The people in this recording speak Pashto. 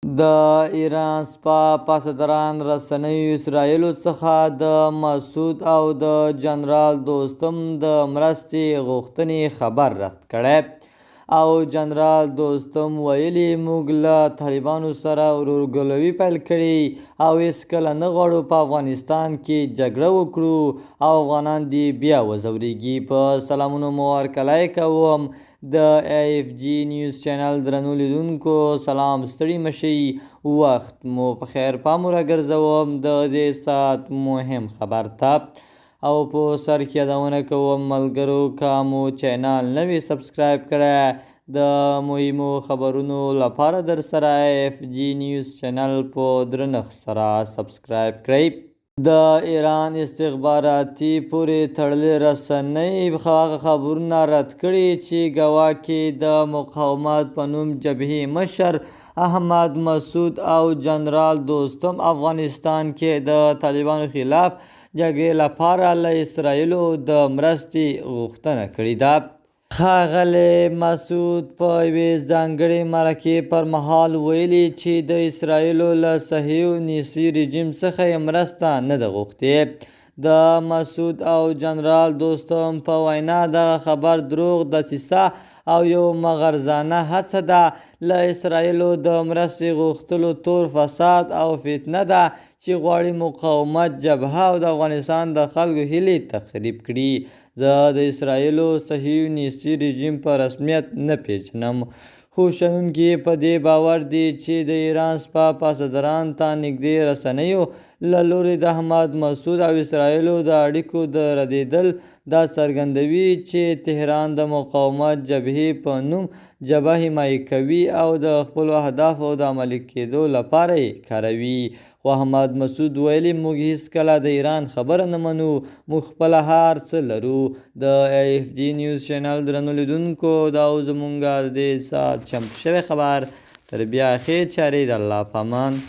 د ایران سپاه پاسداران رسنیو اسرایلو څخه د مسعود او د جنرال دوستم د مرستې غوښتنې خبر رد کړی او جنرال دوستم ویلي موږ له طالبانو سره ورورګلوي پیل کړې او هیڅکله نه غواړو په افغانستان کې جګړه وکړو او افغانان دې بیا وځورېږي. په سلامونو مو هرکلی کوم د AFG نیوز چینل درنو لیدونکو سلام، ستړي مشئ، وخت مو په خیر. پام راګرځوم د دې ساعت مهم خبر ته او په سر کې یادونه کوم ملګرو که مو چینل نوی سبسکرایب کړی د مهمو خبرونو لپاره در سره AFG نیوز چینل په درنښت سره سبسکرایب کړئ. د ایران استخباراتي پورې تړلې رسنۍ هغه خبرونه رد کړي چې ګواکې د مقاومت په نوم جبهې مشر احمد مسعود او جنرال دوستم افغانستان کې د طالبانو خلاف جګړې لپاره له اسرایلو د مرستې غوښتنه کړې ده. ښاغلی مسعود په یوې ځانګړې مرکې پر مهال ویلي چې د اسرایلو له صهیونیستي رژیم څخه یې مرسته نه ده غوښتې. د مسعود او جنرال دوستم په وینا دغه خبر دروغ، دسیسه او یو مغرضانه هڅه ده. له اسرایلو د مرستې غوښتلو تور فساد او فتنه ده چې غواړي مقاومت جبهه او د افغانستان د خلکو هیلې تخریب کړي. زه د اسرایلو صهیونیستي رژیم په رسمیت نه پیژنم، خو شنونکي په دې باور دي چې د ایران سپاه پاسدارانو ته نږدې رسنیو له لوري د احمد مسعود او اسرایلو د اړیکو د ردېدل دا څرګندوي چې تهران د مقاومت جبهې په نوم جبهه حمایه کوي او د خپلو اهدافو د عملي کېدو لپاره یې کاروي. خو احمد مسعود ویلي موږ هیڅکله د ایران خبره نه منو، موږ خپله هر څه لرو. د AFG نیوز چینل درنو لیدونکو دا و زموږ د دې ساعت چمتو شوی خبر. تر بیا ښې چارې، د الله په امان.